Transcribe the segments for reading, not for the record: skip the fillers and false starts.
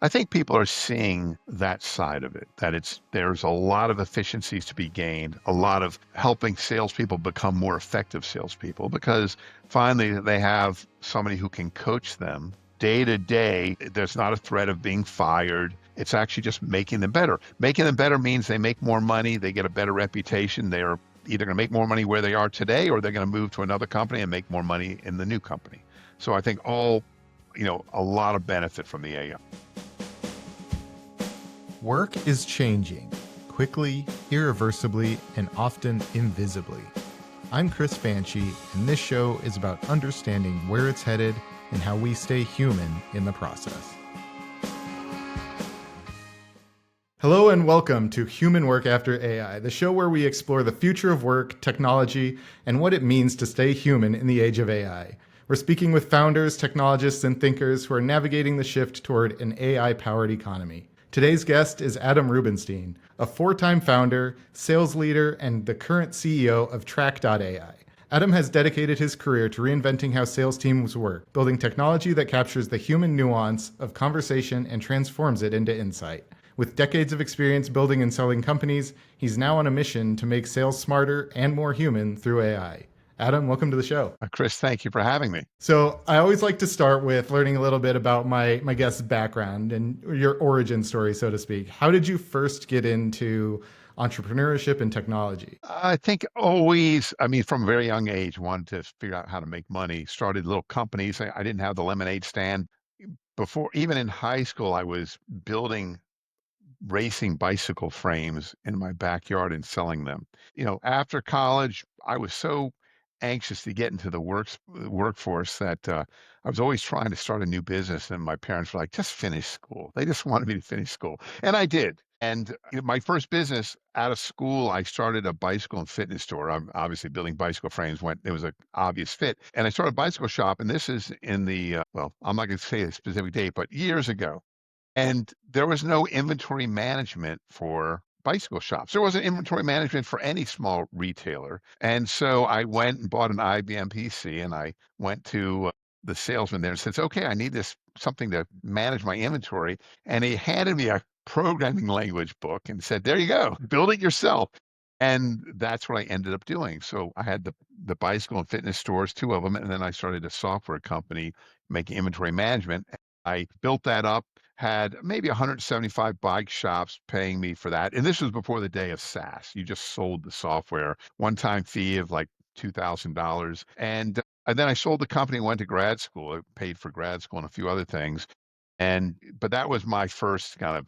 I think people are seeing that side of it, that there's a lot of efficiencies to be gained, a lot of helping salespeople become more effective salespeople because finally they have somebody who can coach them day to day. There's not a threat of being fired. It's actually just making them better. Making them better means they make more money, they get a better reputation. They're either going to make more money where they are today or they're going to move to another company and make more money in the new company. So I think a lot of benefit from the AI. Work is changing, quickly, irreversibly, and often invisibly. I'm Chris Fanchi, and this show is about understanding where it's headed and how we stay human in the process. Hello and welcome to Human Work After AI, the show where we explore the future of work, technology, and what it means to stay human in the age of AI. We're speaking with founders, technologists, and thinkers who are navigating the shift toward an AI-powered economy. Today's guest is Adam Rubenstein, a four-time founder, sales leader, and the current CEO of Traq.ai. Adam has dedicated his career to reinventing how sales teams work, building technology that captures the human nuance of conversation and transforms it into insight. With decades of experience building and selling companies, he's now on a mission to make sales smarter and more human through AI. Adam, welcome to the show. Chris, thank you for having me. So I always like to start with learning a little bit about my guest's background and your origin story, so to speak. How did you first get into entrepreneurship and technology? I think always, from a very young age, wanted to figure out how to make money. Started little companies. I didn't have the lemonade stand. Before, even in high school, I was building racing bicycle frames in my backyard and selling them. After college, I was so anxious to get into the workforce that I was always trying to start a new business. And my parents were like, just finish school. They just wanted me to finish school. And I did. And my first business out of school, I started a bicycle and fitness store. I'm obviously building bicycle frames when it was an obvious fit. And I started a bicycle shop. And this is in the, I'm not going to say a specific date, but years ago. And there was no inventory management for bicycle shops. There wasn't inventory management for any small retailer. And so I went and bought an IBM PC and I went to the salesman there and says, okay, I need this something to manage my inventory. And he handed me a programming language book and said, there you go, build it yourself. And that's what I ended up doing. So I had the bicycle and fitness stores, two of them, and then I started a software company making inventory management. I built that up, had maybe 175 bike shops paying me for that. And this was before the day of SaaS. You just sold the software, one-time fee of like $2,000. And then I sold the company and went to grad school. I paid for grad school and a few other things. But that was my first kind of,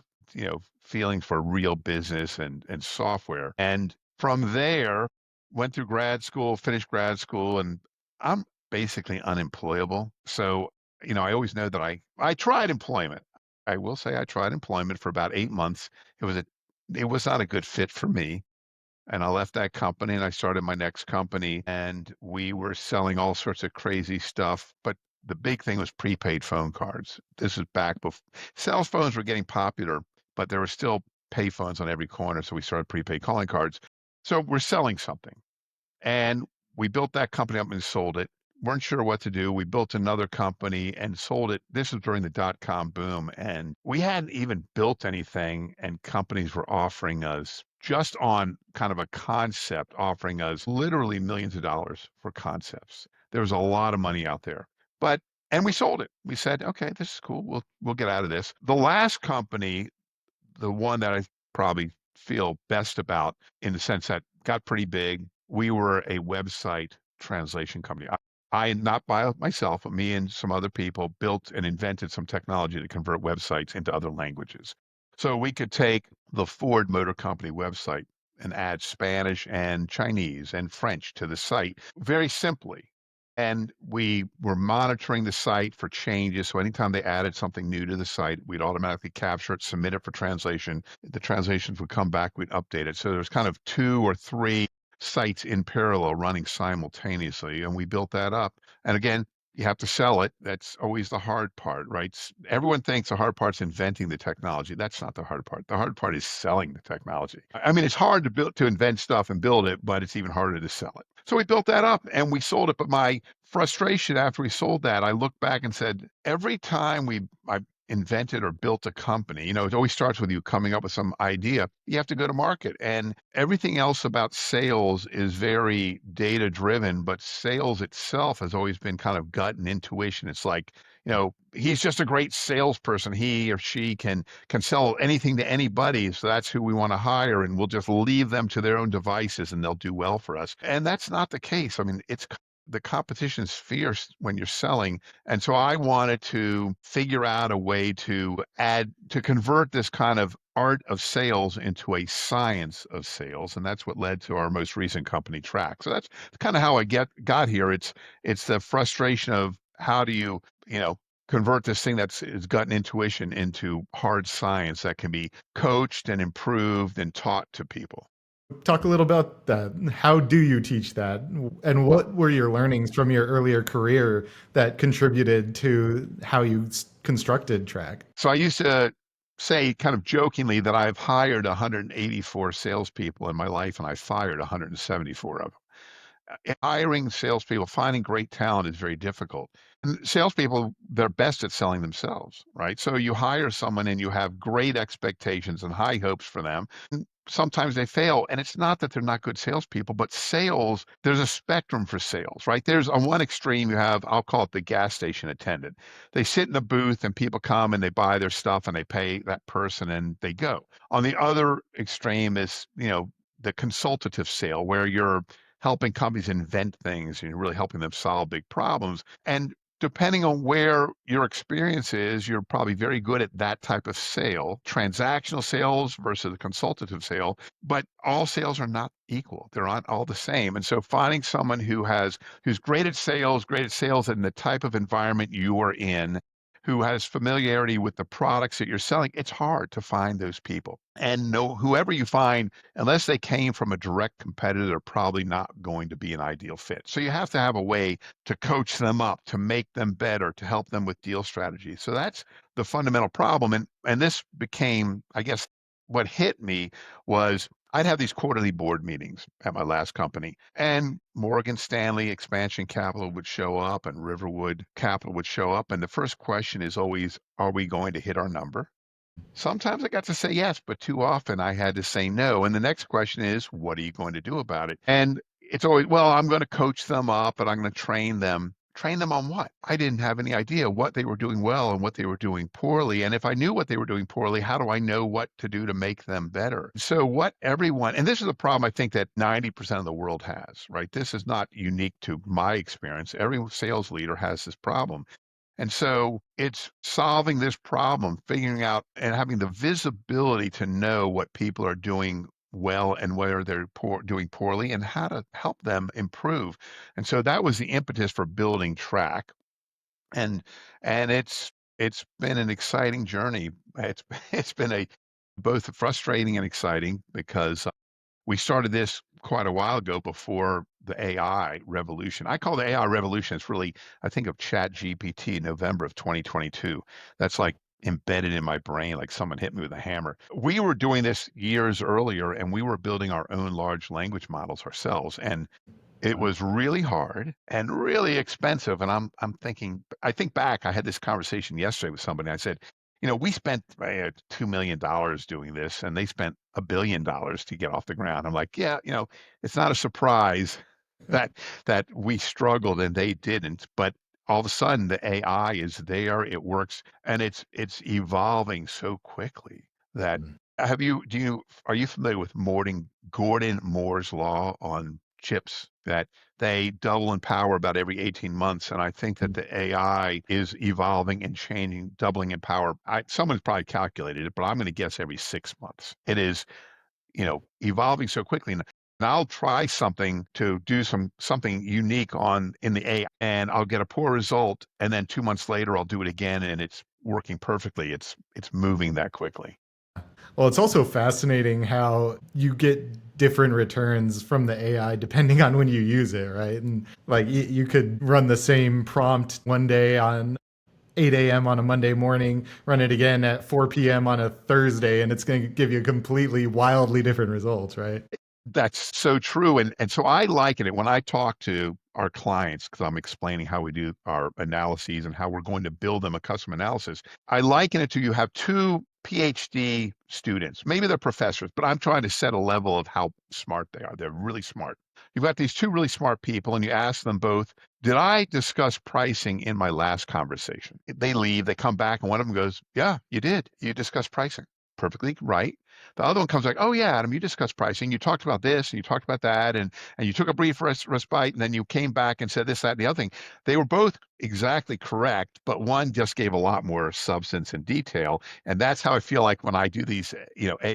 feeling for real business and software. And from there, went through grad school, finished grad school, and I'm basically unemployable. So, I always know that I tried employment. I will say I tried employment for about 8 months. It was not a good fit for me. And I left that company and I started my next company and we were selling all sorts of crazy stuff. But the big thing was prepaid phone cards. This is back before cell phones were getting popular, but there were still pay phones on every corner. So we started prepaid calling cards. So we're selling something. And we built that company up and sold it. Weren't sure what to do. We built another company and sold it. This was during the dot-com boom. And we hadn't even built anything. And companies were offering us, just on kind of a concept, offering us literally millions of dollars for concepts. There was a lot of money out there. And we sold it. We said, okay, this is cool. We'll get out of this. The last company, the one that I probably feel best about in the sense that got pretty big, we were a website translation company. I not by myself, but me and some other people built and invented some technology to convert websites into other languages. So we could take the Ford Motor Company website and add Spanish and Chinese and French to the site very simply. And we were monitoring the site for changes. So anytime they added something new to the site, we'd automatically capture it, submit it for translation. The translations would come back, we'd update it. So there's kind of 2 or 3 sites in parallel running simultaneously. And we built that up. And again, you have to sell it. That's always the hard part, right? Everyone thinks the hard part's inventing the technology. That's not the hard part. The hard part is selling the technology. I mean, it's hard to invent stuff and build it, but it's even harder to sell it. So we built that up and we sold it. But my frustration after we sold that, I looked back and said, every time I invented or built a company, it always starts with you coming up with some idea. You have to go to market. And everything else about sales is very data driven, but sales itself has always been kind of gut and intuition. It's like, he's just a great salesperson. He or she can sell anything to anybody. So that's who we want to hire. And we'll just leave them to their own devices and they'll do well for us. And that's not the case. I mean, the competition is fierce when you're selling. And so I wanted to figure out a way to convert this kind of art of sales into a science of sales. And that's what led to our most recent company, Traq. So that's kind of how I got here. It's the frustration of how do you know, convert this thing is gut and intuition into hard science that can be coached and improved and taught to people. Talk a little about that. How do you teach that? And Well, what were your learnings from your earlier career that contributed to how you constructed Traq? so I used to say kind of jokingly that I've hired 184 salespeople in my life and I fired 174 of them. Hiring salespeople, finding great talent is very difficult. And salespeople, they're best at selling themselves, right? So you hire someone and you have great expectations and high hopes for them. And sometimes they fail. And it's not that they're not good salespeople, but sales, there's a spectrum for sales, right? There's on one extreme, you have, I'll call it the gas station attendant. They sit in a booth and people come and they buy their stuff and they pay that person and they go. On the other extreme is, the consultative sale where you're helping companies invent things and you're really helping them solve big problems. And depending on where your experience is, you're probably very good at that type of sale, transactional sales versus a consultative sale, but all sales are not equal. They're not all the same. And so finding someone who's great at sales in the type of environment you are in, who has familiarity with the products that you're selling, it's hard to find those people. And whoever you find, unless they came from a direct competitor, they're probably not going to be an ideal fit. So you have to have a way to coach them up, to make them better, to help them with deal strategy. So that's the fundamental problem. And this became, I guess, what hit me was I'd have these quarterly board meetings at my last company, and Morgan Stanley Expansion Capital would show up, and Riverwood Capital would show up. And the first question is always, are we going to hit our number? Sometimes I got to say yes, but too often I had to say no. And the next question is, what are you going to do about it? And it's always, well, I'm going to coach them up and I'm going to train them. Train them on what? I didn't have any idea what they were doing well and what they were doing poorly. And if I knew what they were doing poorly, how do I know what to do to make them better? So, and this is a problem I think that 90% of the world has, right? This is not unique to my experience. Every sales leader has this problem. And so it's solving this problem, figuring out and having the visibility to know what people are doing well and where they're doing poorly and how to help them improve. And so that was the impetus for building Traq. And it's been an exciting journey. It's it's been a both frustrating and exciting because we started this quite a while ago before the AI revolution. I call the AI revolution, it's really, I think of Chat GPT, November of 2022. That's like embedded in my brain, like someone hit me with a hammer. We were doing this years earlier and we were building our own large language models ourselves. And it was really hard and really expensive, and I'm thinking I think back, I had this conversation yesterday with somebody. I said, "We spent, $2 million doing this, and they spent $1 billion to get off the ground." I'm like, "Yeah, it's not a surprise that we struggled and they didn't, but all of a sudden the AI is there, it works, and it's evolving so quickly that are you familiar with Gordon Moore's law on chips that they double in power about every 18 months? And I think that the AI is evolving and changing, doubling in power. Someone's probably calculated it, but I'm going to guess every 6 months. It is, evolving so quickly. And I'll try something to do something unique in the AI, and I'll get a poor result. And then 2 months later, I'll do it again, and it's working perfectly. It's moving that quickly. Well, it's also fascinating how you get different returns from the AI depending on when you use it, right? And like you could run the same prompt one day on 8 a.m. on a Monday morning, run it again at 4 p.m. on a Thursday, and it's going to give you completely wildly different results, right? That's so true. And so I liken it when I talk to our clients, because I'm explaining how we do our analyses and how we're going to build them a custom analysis. I liken it to you have two PhD students. Maybe they're professors, but I'm trying to set a level of how smart they are. They're really smart. You've got these two really smart people, and you ask them both, did I discuss pricing in my last conversation? They leave, they come back, and one of them goes, yeah, you did. You discussed pricing. Perfectly right. The other one comes like, oh yeah, Adam, you discussed pricing. You talked about this and you talked about that, and you took a brief respite, and then you came back and said this, that, and the other thing. They were both exactly correct, but one just gave a lot more substance and detail. And that's how I feel like when I do these,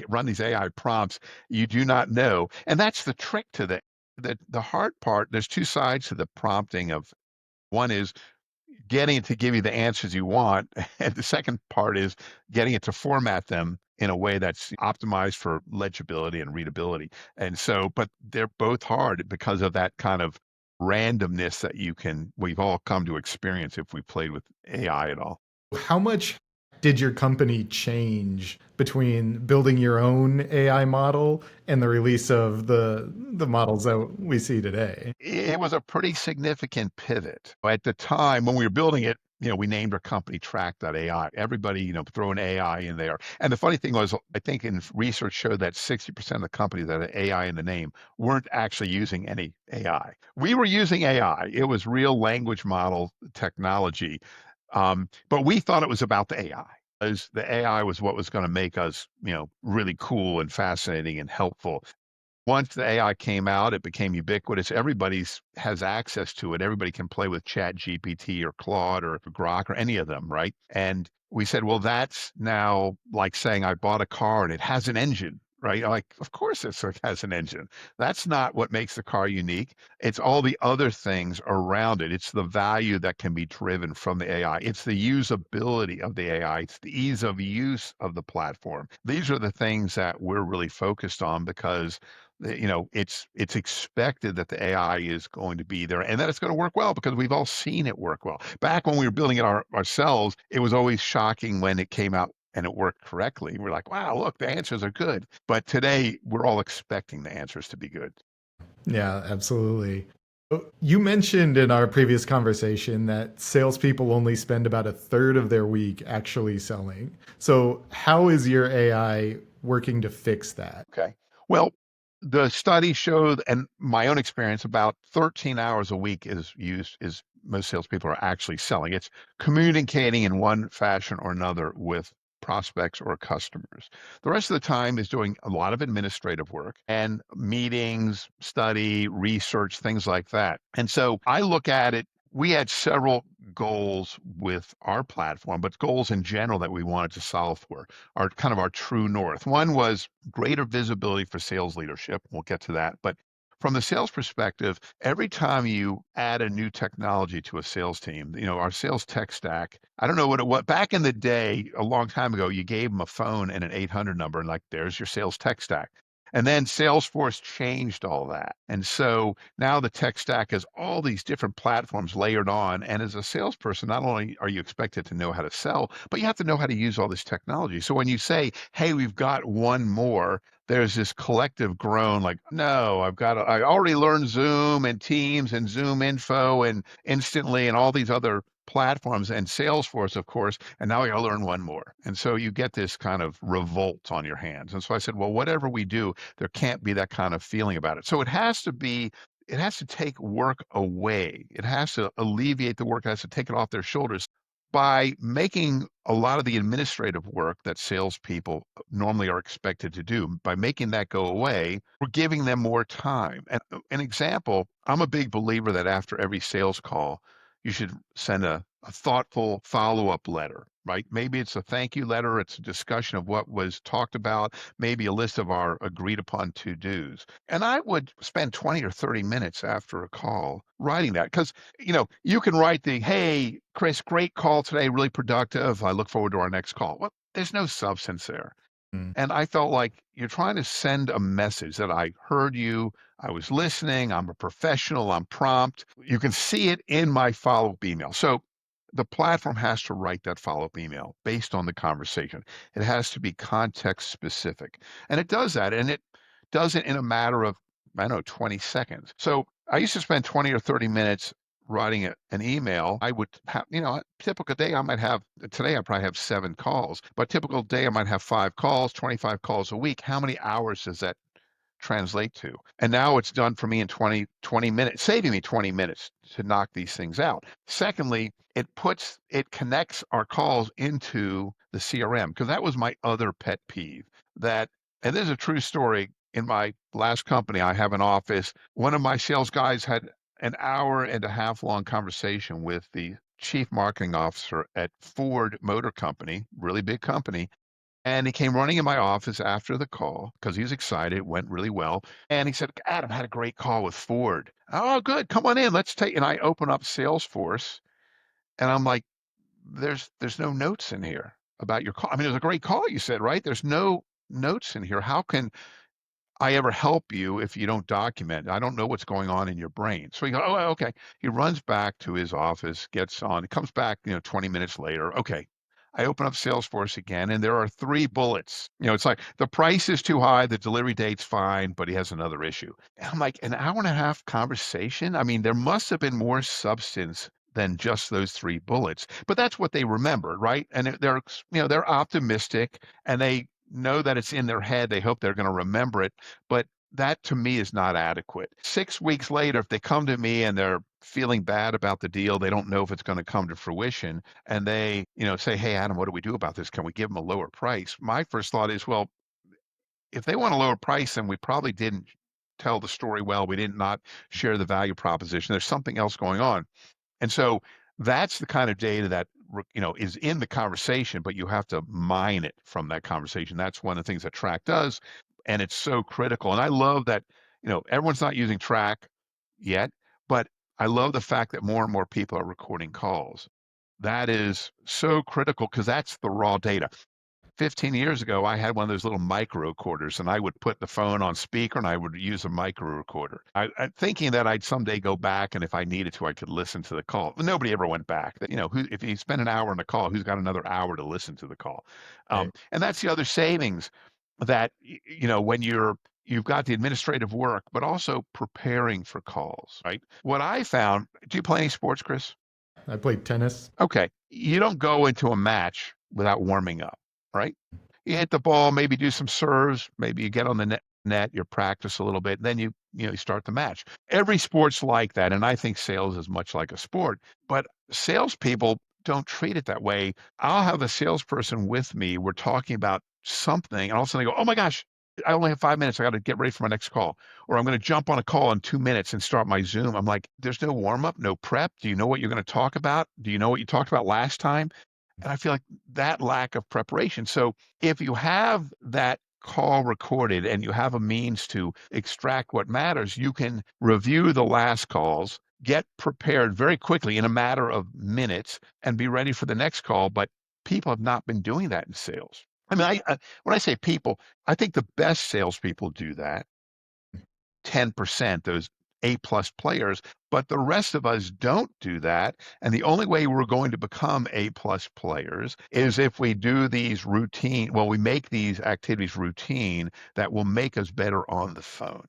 run these AI prompts, you do not know. And that's the trick to the hard part. There's two sides to the prompting of one is getting it to give you the answers you want. And the second part is getting it to format them in a way that's optimized for legibility and readability. And so, but they're both hard because of that kind of randomness that we've all come to experience if we played with AI at all. How much did your company change between building your own AI model and the release of the models that we see today? It was a pretty significant pivot. At the time when we were building it, we named our company Traq.ai. Everybody, throwing AI in there. And the funny thing was, I think in research showed that 60% of the companies that had AI in the name weren't actually using any AI. We were using AI. It was real language model technology. But we thought it was about the AI. As the AI was what was going to make us, really cool and fascinating and helpful. Once the AI came out, it became ubiquitous. Everybody's has access to it. Everybody can play with Chat GPT or Claude or Grok or any of them, right? And we said, well, that's now like saying I bought a car and it has an engine, right? Like, of course it has an engine. That's not what makes the car unique. It's all the other things around it. It's the value that can be driven from the AI. It's the usability of the AI. It's the ease of use of the platform. These are the things that we're really focused on because it's expected that the AI is going to be there and that it's going to work well because we've all seen it work well. Back when we were building it ourselves, it was always shocking when it came out and it worked correctly. We're like, wow, look, the answers are good. But today, we're all expecting the answers to be good. Yeah, absolutely. You mentioned in our previous conversation that salespeople only spend about a third of their week actually selling. So, how is your AI working to fix that? Okay. Well, the study showed, and my own experience, about 13 hours a week is most salespeople are actually selling. It's communicating in one fashion or another with prospects or customers. The rest of the time is doing a lot of administrative work and meetings, study, research, things like that. And so I look at it, we had several goals with our platform, but goals in general that we wanted to solve for are kind of our true north. One was greater visibility for sales leadership. We'll get to that. But from the sales perspective, every time you add a new technology to a sales team, our sales tech stack, I don't know what it was. Back in the day, a long time ago, you gave them a phone and an 800 number, and like, there's your sales tech stack. And then Salesforce changed all that. And so now the tech stack has all these different platforms layered on. And as a salesperson, not only are you expected to know how to sell, but you have to know how to use all this technology. So when you say, hey, we've got one more, there's this collective groan like, no, I already learned Zoom and Teams and Zoom Info and Instantly and all these other platforms and Salesforce, of course, and now I got to learn one more. And so you get this kind of revolt on your hands. And so I said, well, whatever we do, there can't be that kind of feeling about it. So it has to take work away. It has to alleviate the work. It has to take it off their shoulders by making a lot of the administrative work that salespeople normally are expected to do. By making that go away, we're giving them more time. And an example, I'm a big believer that after every sales call, you should send a thoughtful follow-up letter, right? Maybe it's a thank you letter, it's a discussion of what was talked about, maybe a list of our agreed upon to-dos. And I would spend 20 or 30 minutes after a call writing that because you can write hey, Chris, great call today, really productive. I look forward to our next call. Well, there's no substance there. Mm. And I felt like you're trying to send a message that I heard you, I was listening, I'm a professional, I'm prompt. You can see it in my follow-up email. So the platform has to write that follow-up email based on the conversation. It has to be context specific. And it does that, and it does it in a matter of, I don't know, 20 seconds. So I used to spend 20 or 30 minutes writing an email. I would have, a typical day, I might have, today I probably have 7 calls, but typical day, I might have 5 calls, 25 calls a week. How many hours does that translate to? And now it's done for me in 20 minutes, saving me 20 minutes to knock these things out. Secondly, it connects our calls into the CRM, because that was my other pet peeve. That, and this is a true story. In my last company, I have an office. One of my sales guys had an hour and a half long conversation with the chief marketing officer at Ford Motor Company, really big company, and he came running in my office after the call because he was excited. It went really well. And he said, Adam, had a great call with Ford. Oh, good. Come on in. Let's take, and I open up Salesforce and I'm like, there's no notes in here about your call. I mean, it was a great call, you said, right? There's no notes in here. How can I ever help you if you don't document? I don't know what's going on in your brain. So he goes, oh, okay. He runs back to his office, gets on, he comes back, 20 minutes later. Okay. I open up Salesforce again, and there are 3 bullets. It's like the price is too high, the delivery date's fine, but he has another issue. And I'm like, an hour and a half conversation? I mean, there must have been more substance than just those 3 bullets. But that's what they remembered, right? And they're optimistic, and they know that it's in their head. They hope they're going to remember it. But that to me is not adequate. 6 weeks later, if they come to me and they're feeling bad about the deal, they don't know if it's going to come to fruition, and they, say, hey, Adam, what do we do about this? Can we give them a lower price? My first thought is, well, if they want a lower price, then we probably didn't tell the story well. We did not share the value proposition. There's something else going on. And so that's the kind of data that is in the conversation, but you have to mine it from that conversation. That's one of the things that Traq does, and it's so critical. And I love that everyone's not using Traq yet, but I love the fact that more and more people are recording calls. That is so critical because that's the raw data. 15 years ago, I had one of those little micro recorders, and I would put the phone on speaker and I would use a micro recorder. I'm thinking that I'd someday go back, and if I needed to, I could listen to the call. But nobody ever went back. If you spend an hour on the call, who's got another hour to listen to the call? Right. And that's the other savings that, when you've got the administrative work, but also preparing for calls, right? What I found, do you play any sports, Chris? I played tennis. Okay. You don't go into a match without warming up, right? You hit the ball, maybe do some serves, maybe you get on the net, you practice a little bit, then you start the match. Every sport's like that, and I think sales is much like a sport, but salespeople don't treat it that way. I'll have a salesperson with me, we're talking about something, and all of a sudden they go, "Oh my gosh, I only have 5 minutes, I gotta get ready for my next call." Or, "I'm gonna jump on a call in 2 minutes and start my Zoom." I'm like, "There's no warm up, no prep. Do you know what you're gonna talk about? Do you know what you talked about last time?" And I feel like that lack of preparation. So if you have that call recorded and you have a means to extract what matters, you can review the last calls, get prepared very quickly in a matter of minutes, and be ready for the next call. But people have not been doing that in sales. I mean, when I say people, I think the best salespeople do that. 10%, those A-plus players, but the rest of us don't do that. And the only way we're going to become A-plus players is if we do these we make these activities routine that will make us better on the phone.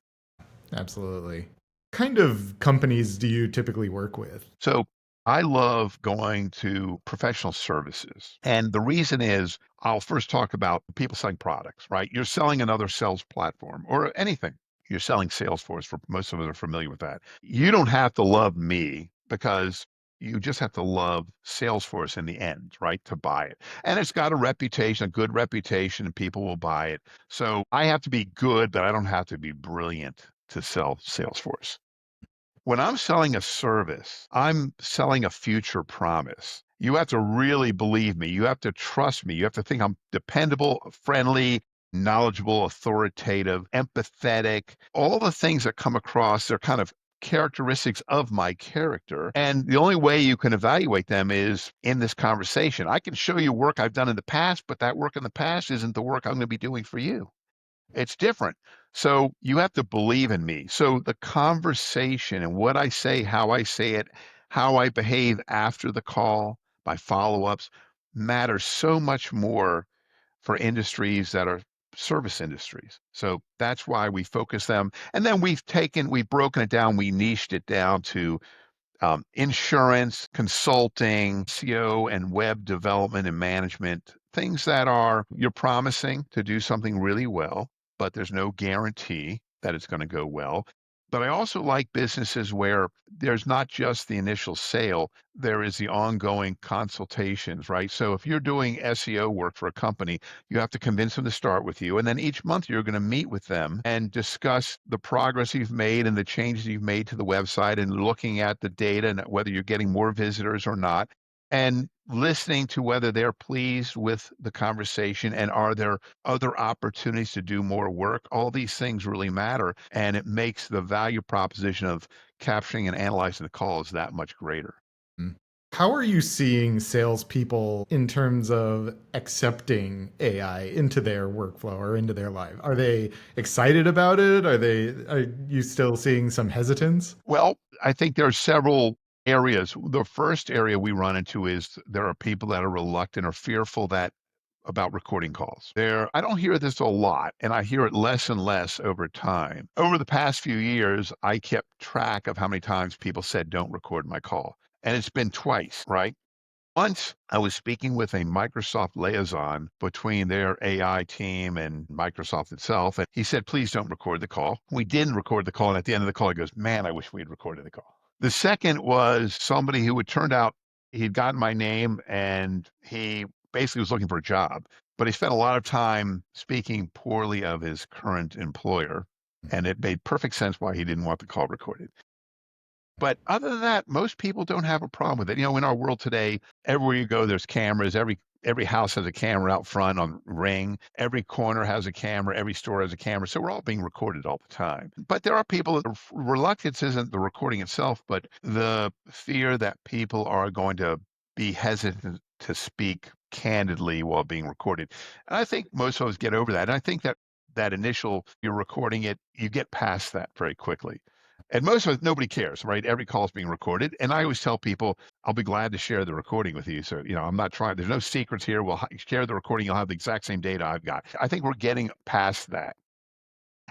Absolutely. Kind of companies do you typically work with? So I love going to professional services. And the reason is I'll first talk about people selling products, right? You're selling another sales platform or anything. You're selling Salesforce, for most of us are familiar with that. You don't have to love me because you just have to love Salesforce in the end, right? To buy it. And it's got a reputation, a good reputation, and people will buy it. So I have to be good, but I don't have to be brilliant to sell Salesforce. When I'm selling a service, I'm selling a future promise. You have to really believe me. You have to trust me. You have to think I'm dependable, friendly, knowledgeable, authoritative, empathetic, all the things that come across. They're kind of characteristics of my character. And the only way you can evaluate them is in this conversation. I can show you work I've done in the past, but that work in the past isn't the work I'm going to be doing for you. It's different. So you have to believe in me. So the conversation and what I say, how I say it, how I behave after the call, my follow-ups matters so much more for industries that are service industries. So that's why we focus them. And then we've broken it down, we niched it down to insurance, consulting, SEO, and web development and management, things that are you're promising to do something really well, but there's no guarantee that it's going to go well. But I also like businesses where there's not just the initial sale, there is the ongoing consultations, right? So if you're doing SEO work for a company, you have to convince them to start with you. And then each month you're going to meet with them and discuss the progress you've made and the changes you've made to the website and looking at the data and whether you're getting more visitors or not. And listening to whether they're pleased with the conversation and are there other opportunities to do more work. All these things really matter. And it makes the value proposition of capturing and analyzing the calls that much greater. Mm. How are you seeing salespeople in terms of accepting AI into their workflow or into their life? Are they excited about it? Are you still seeing some hesitance? Well, I think there are several areas. The first area we run into is there are people that are reluctant or fearful that about recording calls. I don't hear this a lot, and I hear it less and less over time. Over the past few years, I kept track of how many times people said, "Don't record my call." And it's been twice, right? Once I was speaking with a Microsoft liaison between their AI team and Microsoft itself, and he said, "Please don't record the call." We didn't record the call, and at the end of the call, he goes, "Man, I wish we had recorded the call." The second was somebody who it turned out he'd gotten my name and he basically was looking for a job, but he spent a lot of time speaking poorly of his current employer, and it made perfect sense why he didn't want the call recorded. But other than that, most people don't have a problem with it. You know, in our world today, everywhere you go, there's cameras. Every house has a camera out front on Ring. Every corner has a camera. Every store has a camera. So we're all being recorded all the time. But there are people that reluctance isn't the recording itself, but the fear that people are going to be hesitant to speak candidly while being recorded. And I think most of us get over that. And I think that that initial you're recording it, you get past that very quickly. And most of it, nobody cares, right? Every call is being recorded. And I always tell people, I'll be glad to share the recording with you. So, I'm not trying, there's no secrets here. We'll share the recording. You'll have the exact same data I've got. I think we're getting past that.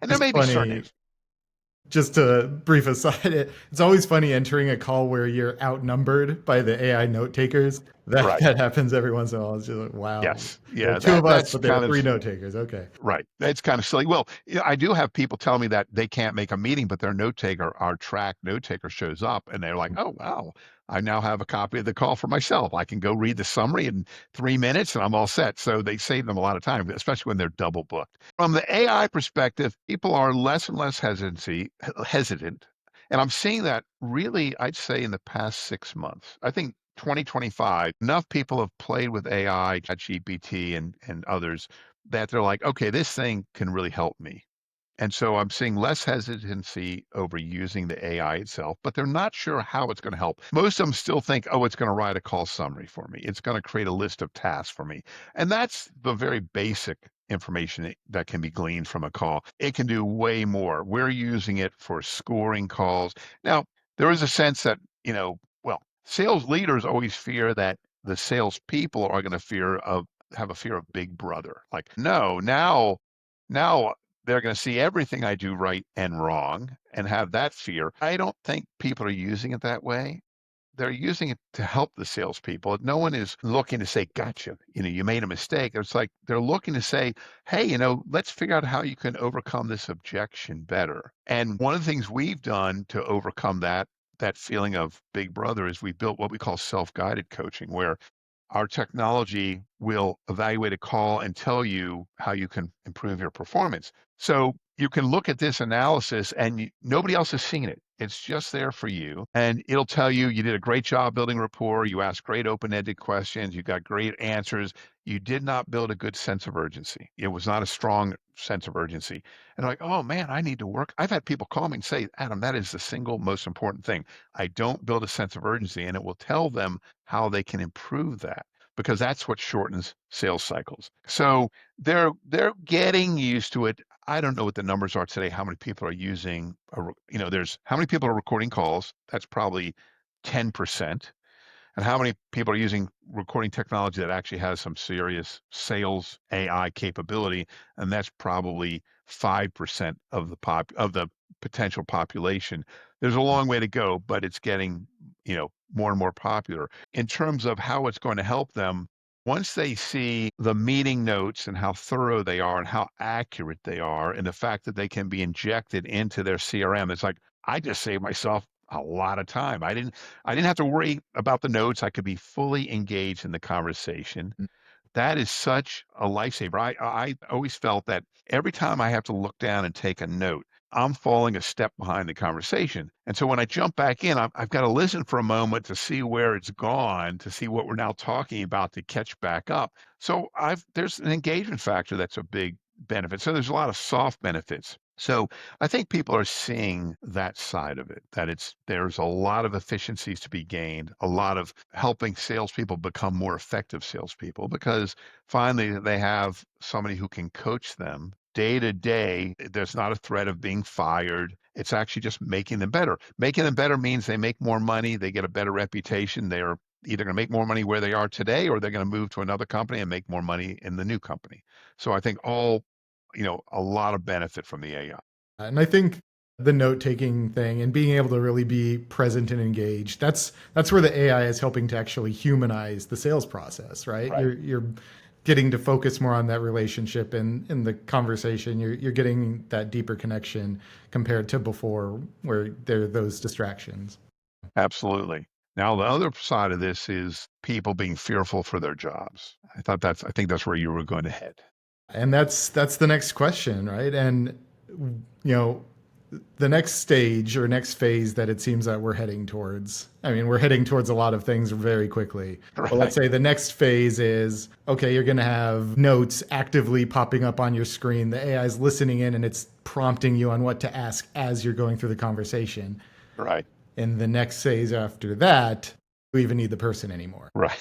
And there It's may be certain, funny, just a brief aside, it's always funny entering a call where you're outnumbered by the AI note takers. That right. that happens every once in a while. It's just like, wow, Yes. there are Yeah. two of us, That's but there are kind of three note takers. Okay. right. That's kind of silly. Well, I do have people tell me that they can't make a meeting, but their note taker, our track note taker shows up and they're like, "Oh, wow, I now have a copy of the call for myself. I can go read the summary in 3 minutes and I'm all set." So they save them a lot of time, especially when they're double booked. From the AI perspective, people are less and less hesitant. And I'm seeing that really, I'd say in the past 6 months. I think 2025, enough people have played with AI, ChatGPT and others that they're like, okay, this thing can really help me. And so I'm seeing less hesitancy over using the AI itself, but they're not sure how it's going to help. Most of them still think, oh, it's going to write a call summary for me. It's going to create a list of tasks for me. And that's the very basic information that can be gleaned from a call. It can do way more. We're using it for scoring calls. Now, there is a sense that, well, sales leaders always fear that the salespeople are going to have a fear of big brother. Like, no, now they're going to see everything I do right and wrong and have that fear. I don't think people are using it that way. They're using it to help the salespeople. No one is looking to say, gotcha, you made a mistake. It's like they're looking to say, hey, let's figure out how you can overcome this objection better. And one of the things we've done to overcome that feeling of big brother is we built what we call self-guided coaching, where our technology will evaluate a call and tell you how you can improve your performance. So you can look at this analysis and nobody else has seen it. It's just there for you. And it'll tell you you did a great job building rapport. You asked great open ended questions. You got great answers. You did not build a good sense of urgency. It was not a strong sense of urgency. And like, oh man, I need to work. I've had people call me and say, Adam, that is the single most important thing. I don't build a sense of urgency. And it will tell them how they can improve that because that's what shortens sales cycles. So they're getting used to it. I don't know what the numbers are today, how many people are using, there's how many people are recording calls. That's probably 10%. and how many people are using recording technology that actually has some serious sales AI capability, and that's probably 5% of the potential population. There's a long way to go, but it's getting, more and more popular. In terms of how it's going to help them, once they see the meeting notes and how thorough they are and how accurate they are, and the fact that they can be injected into their CRM, it's like, I just saved myself a lot of time. I didn't have to worry about the notes. I could be fully engaged in the conversation. That is such a lifesaver. I always felt that every time I have to look down and take a note, I'm falling a step behind the conversation. And so when I jump back in, I've got to listen for a moment to see where it's gone, to see what we're now talking about to catch back up. So there's an engagement factor that's a big benefit. So there's a lot of soft benefits. So I think people are seeing that side of it, that there's a lot of efficiencies to be gained, a lot of helping salespeople become more effective salespeople because finally they have somebody who can coach them day to day. There's not a threat of being fired. It's actually just making them better. Making them better means they make more money, they get a better reputation. They're either going to make more money where they are today or they're going to move to another company and make more money in the new company. So I think a lot of benefit from the AI. And I think the note taking thing and being able to really be present and engaged, that's where the AI is helping to actually humanize the sales process, right? Right. You're getting to focus more on that relationship and in the conversation. You're getting that deeper connection compared to before where there are those distractions. Absolutely. Now, the other side of this is people being fearful for their jobs. I think that's where you were going to head. And that's the next question, right? And you know, the next stage or next phase that it seems that we're heading towards. I mean, we're heading towards a lot of things very quickly. But let's Right. say the next phase is okay, you're going to have notes actively popping up on your screen. The AI is listening in and it's prompting you on what to ask as you're going through the conversation. Right. And the next phase after that, you even need the person anymore. Right.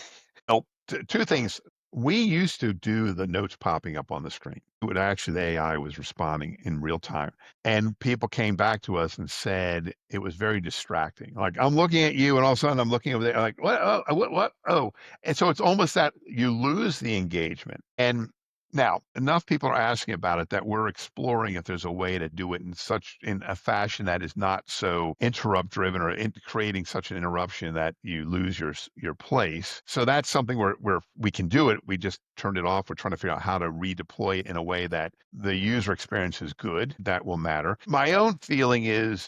Well, two things. We used to do the notes popping up on the screen. It would actually, the AI was responding in real time. And people came back to us and said it was very distracting. Like, I'm looking at you, and all of a sudden I'm looking over there, like, what? Oh, what? Oh. And so it's almost that you lose the engagement. And now, enough people are asking about it that we're exploring if there's a way to do it in a fashion that is not so interrupt driven or creating such an interruption that you lose your place. So that's something where we can do it. We just turned it off. We're trying to figure out how to redeploy it in a way that the user experience is good. That will matter. My own feeling is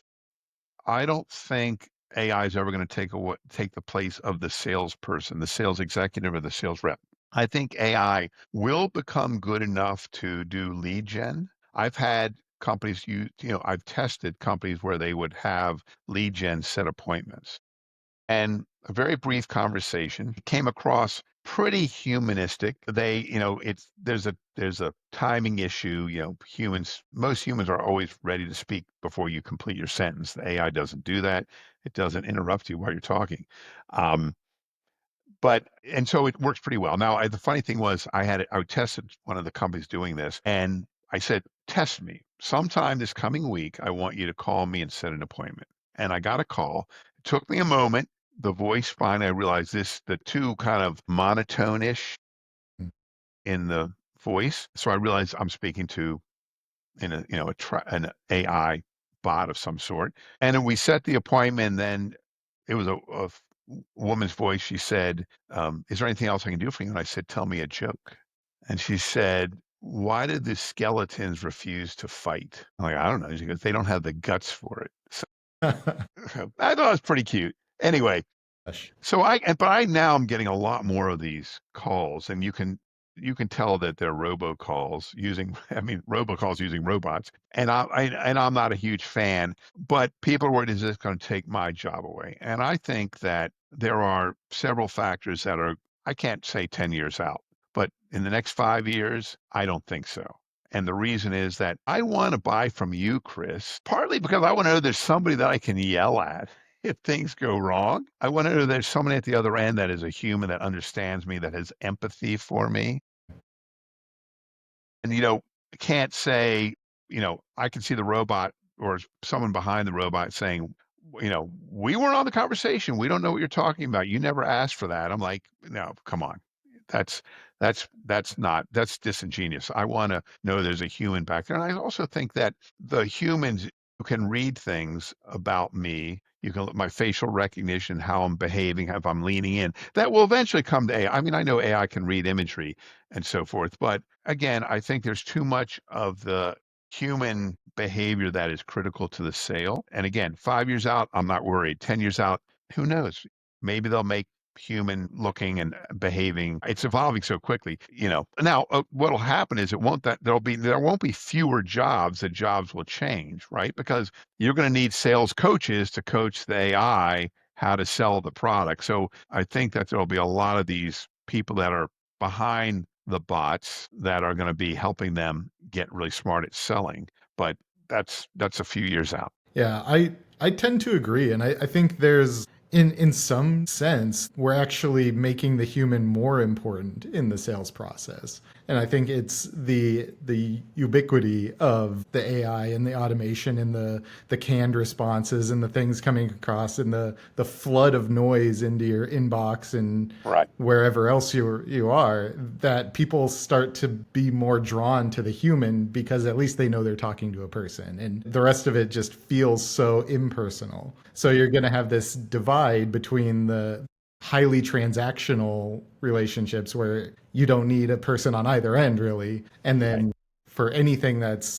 I don't think AI is ever going to take the place of the salesperson, the sales executive, or the sales rep. I think AI will become good enough to do lead gen. I've had companies I've tested companies where they would have lead gen set appointments. And a very brief conversation came across pretty humanistic. There's a timing issue. Most humans are always ready to speak before you complete your sentence. The AI doesn't do that. It doesn't interrupt you while you're talking. Um, and so it works pretty well. Now, the funny thing was, I tested one of the companies doing this, and I said, "Test me. Sometime this coming week, I want you to call me and set an appointment." And I got a call. It took me a moment. The voice finally, I realized the two kind of monotone-ish in the voice. So I realized I'm speaking to an AI bot of some sort. And then we set the appointment. And then it was a woman's voice. She said, "Is there anything else I can do for you?" And I said, "Tell me a joke." And she said, "Why did the skeletons refuse to fight?" I'm like, "I don't know." She goes, "They don't have the guts for it." So I thought it was pretty cute. Anyway, but I now I'm getting a lot more of these calls, and you can tell that they're robocalls using I mean robocalls using robots. And I'm not a huge fan, but people are worried, is this going to take my job away? And I think that there are several factors that are, I can't say 10 years out, but in the next 5 years, I don't think so. And the reason is that I want to buy from you, Chris, partly because I want to know there's somebody that I can yell at if things go wrong. I want to know there's somebody at the other end that is a human that understands me, that has empathy for me. And, can't say, I can see the robot or someone behind the robot saying, we weren't on the conversation. We don't know what you're talking about. You never asked for that. I'm like, no, come on. That's that's disingenuous. I want to know there's a human back there. And I also think that the humans who can read things about me, you can look my facial recognition, how I'm behaving, if I'm leaning in, that will eventually come to AI. I mean, I know AI can read imagery and so forth, but again, I think there's too much of the human behavior that is critical to the sale. And again, 5 years out, I'm not worried. 10 years out, who knows? Maybe they'll make human looking and behaving. It's evolving so quickly. Now what'll happen is it won't that there won't be fewer jobs. The jobs will change, right? Because you're going to need sales coaches to coach the AI how to sell the product. So I think that there'll be a lot of these people that are behind the bots that are going to be helping them get really smart at selling. But that's a few years out. Yeah, I tend to agree, and I think there's in some sense we're actually making the human more important in the sales process. And I think it's the ubiquity of the AI and the automation and the canned responses and the things coming across and the flood of noise into your inbox and Right. wherever else you are, that people start to be more drawn to the human because at least they know they're talking to a person, and the rest of it just feels so impersonal. So you're going to have this divide between the highly transactional relationships where you don't need a person on either end really, and Right. then for anything that's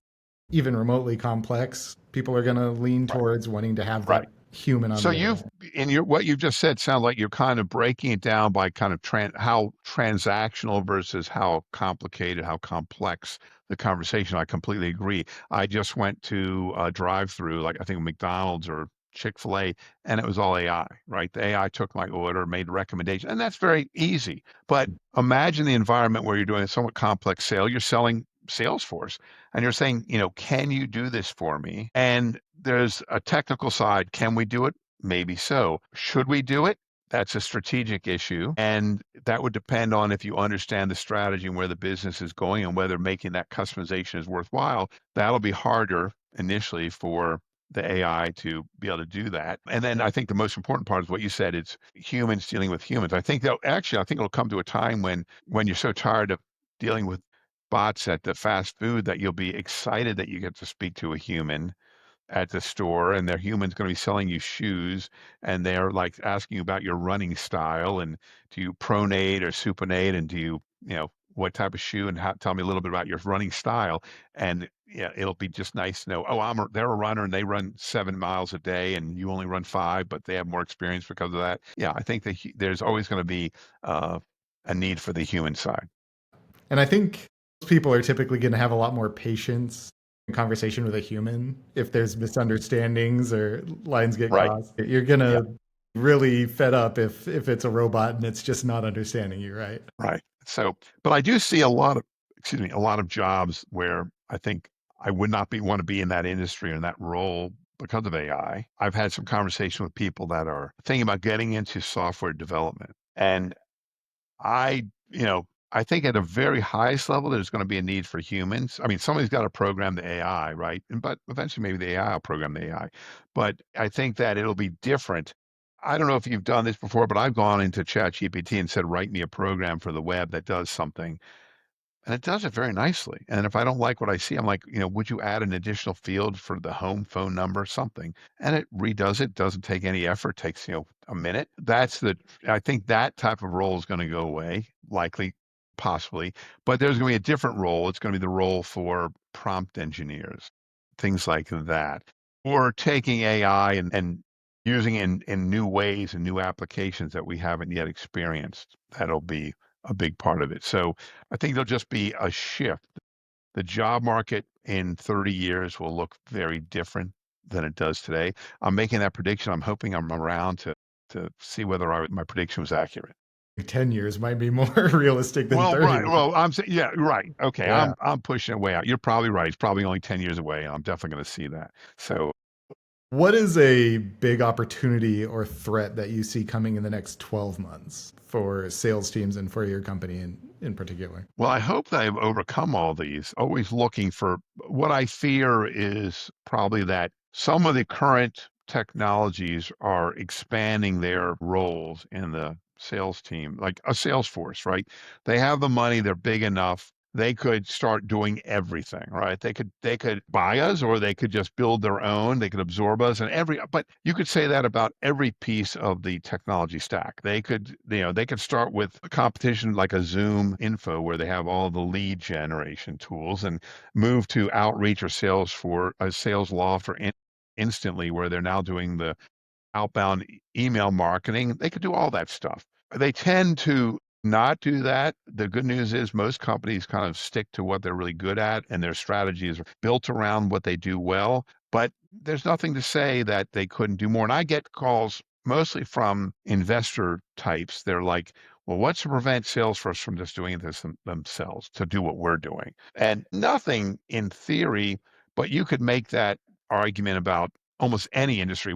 even remotely complex, people are going to lean Right. towards wanting to have that Right. human on So the other you've end. in your what you've just said sounds like you're kind of breaking it down by kind of how transactional versus how complicated, how complex the conversation. I completely agree. I just went to a drive-through, like I think McDonald's or Chick-fil-A, and it was all AI, right? The AI took my order, made a recommendation, and that's very easy. But imagine the environment where you're doing a somewhat complex sale. You're selling Salesforce and you're saying, can you do this for me? And there's a technical side. Can we do it? Maybe so. Should we do it? That's a strategic issue. And that would depend on if you understand the strategy and where the business is going and whether making that customization is worthwhile. That'll be harder initially for the AI to be able to do that. And then I think the most important part is what you said, it's humans dealing with humans. I think it'll come to a time when you're so tired of dealing with bots at the fast food that you'll be excited that you get to speak to a human at the store, and their human's going to be selling you shoes, and they're like asking you about your running style and do you pronate or supinate, and what type of shoe, and tell me a little bit about your running style. And yeah, it'll be just nice to know, oh, they're a runner and they run 7 miles a day and you only run five, but they have more experience because of that. Yeah, I think that there's always going to be uh, a need for the human side. And I think people are typically going to have a lot more patience in conversation with a human. If there's misunderstandings or lines get Right. crossed, you're going to really fed up if it's a robot and it's just not understanding you, right? Right. So, but I do see a lot of, excuse me, a lot of jobs where I think I would not want to be in that industry or in that role because of AI. I've had some conversation with people that are thinking about getting into software development. And I think at a very highest level, there's going to be a need for humans. I mean, somebody's got to program the AI, right? But eventually maybe the AI will program the AI. But I think that it'll be different. I don't know if you've done this before, but I've gone into ChatGPT and said, write me a program for the web that does something. And it does it very nicely. And if I don't like what I see, I'm like, would you add an additional field for the home phone number, something? And it redoes it, doesn't take any effort, takes, a minute. I think that type of role is going to go away, likely, possibly. But there's going to be a different role. It's going to be the role for prompt engineers, things like that. Or taking AI and using it in new ways and new applications that we haven't yet experienced. That'll be a big part of it. So I think there'll just be a shift. The job market in 30 years will look very different than it does today. I'm making that prediction. I'm hoping I'm around to see whether my prediction was accurate. 10 years might be more realistic than Well, right. 30. Well, I'm saying, yeah, right. Okay. Yeah. I'm pushing it way out. You're probably right. It's probably only 10 years away, and I'm definitely going to see that. So, What is a big opportunity or threat that you see coming in the next 12 months for sales teams and for your company in particular? well, I hope that I've overcome all these, always looking for what I fear is probably that some of the current technologies are expanding their roles in the sales team, like a Salesforce, right? They have the money, they're big enough. They could start doing everything, right? They could buy us or they could just build their own. They could absorb us and but you could say that about every piece of the technology stack. They could start with a competition like a Zoom Info where they have all the lead generation tools and move to outreach or sales for a sales law for instantly where they're now doing the outbound email marketing. They could do all that stuff. They tend to not do that. The good news is most companies kind of stick to what they're really good at, and their strategy is built around what they do well. But there's nothing to say that they couldn't do more. And I get calls mostly from investor types. They're like, well, what's to prevent Salesforce from just doing this themselves to do what we're doing? And nothing in theory, but you could make that argument about almost any industry.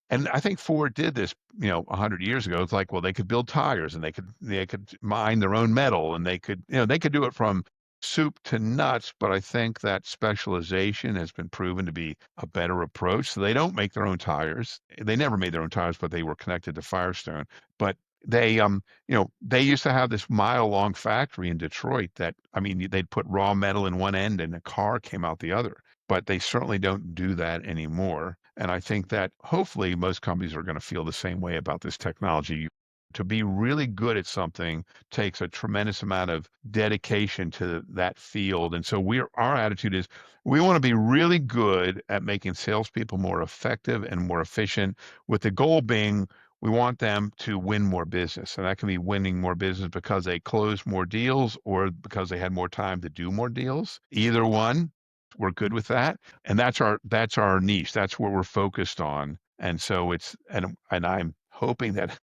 And I think Ford did this, 100 years ago. It's like, well, they could build tires and they could mine their own metal and they could do it from soup to nuts. But I think that specialization has been proven to be a better approach. So they don't make their own tires. They never made their own tires, but they were connected to Firestone. But they used to have this mile-long factory in Detroit that, I mean, they'd put raw metal in one end and a car came out the other. But they certainly don't do that anymore. And I think that hopefully most companies are going to feel the same way about this technology. To be really good at something takes a tremendous amount of dedication to that field. And so our attitude is we want to be really good at making salespeople more effective and more efficient, with the goal being we want them to win more business. And that can be winning more business because they close more deals or because they had more time to do more deals. Either one, we're good with that. And that's our niche. That's where we're focused on. And so and I'm hoping that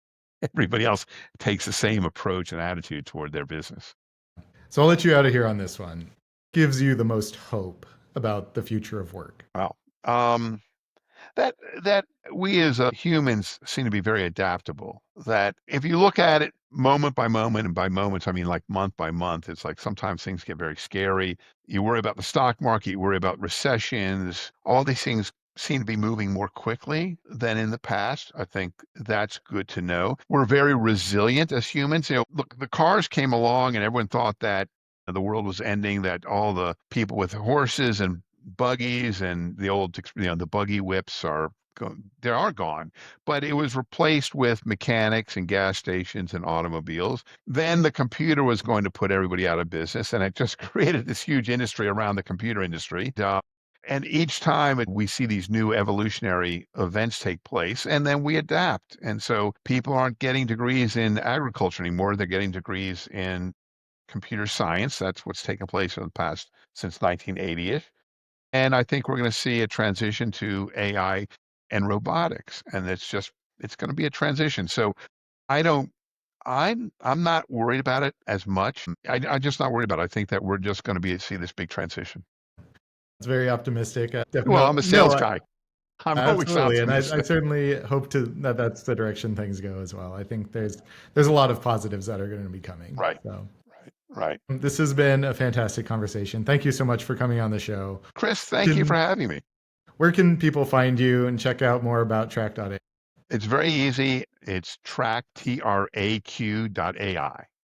everybody else takes the same approach and attitude toward their business. So I'll let you out of here on this one. Gives you the most hope about the future of work? Well, that that we as humans seem to be very adaptable. That if you look at it moment by moment, and by moments I mean like month by month, it's like sometimes things get very scary. You worry about the stock market, you worry about recessions. All these things seem to be moving more quickly than in the past. I think that's good to know. We're very resilient as humans. Look, the cars came along and everyone thought that the world was ending, that all the people with horses and buggies and the buggy whips they are gone, but it was replaced with mechanics and gas stations and automobiles. Then the computer was going to put everybody out of business, and it just created this huge industry around the computer industry. And each time we see these new evolutionary events take place, and then we adapt. And so people aren't getting degrees in agriculture anymore. They're getting degrees in computer science. That's what's taken place in the past since 1980-ish. And I think we're going to see a transition to AI and robotics, and it's going to be a transition. So I don't, I'm not worried about it as much. I'm just not worried about it. I think that we're just going to see this big transition. It's very optimistic. Well, I'm a No, sales guy. I'm always absolutely, and I optimistic. certainly hope that that's the direction things go as well. I think there's a lot of positives that are going to be coming. Right, So right. this has been a fantastic conversation. Thank you so much for coming on the show. Chris, thank you for having me. Where can people find you and check out more about Traq.ai? It's very easy. It's Traq.ai.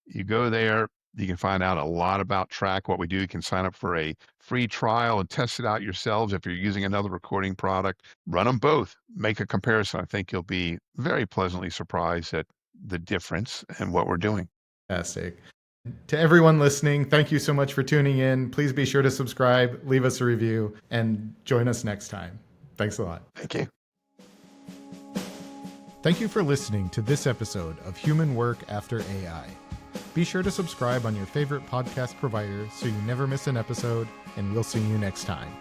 You go there, you can find out a lot about Traq, what we do. You can sign up for a free trial and test it out yourselves. If you're using another recording product, run them both. Make a comparison. I think you'll be very pleasantly surprised at the difference in what we're doing. Fantastic. To everyone listening, thank you so much for tuning in. Please be sure to subscribe, leave us a review, and join us next time. Thanks a lot. Thank you. Thank you for listening to this episode of Human Work After AI. Be sure to subscribe on your favorite podcast provider so you never miss an episode, and we'll see you next time.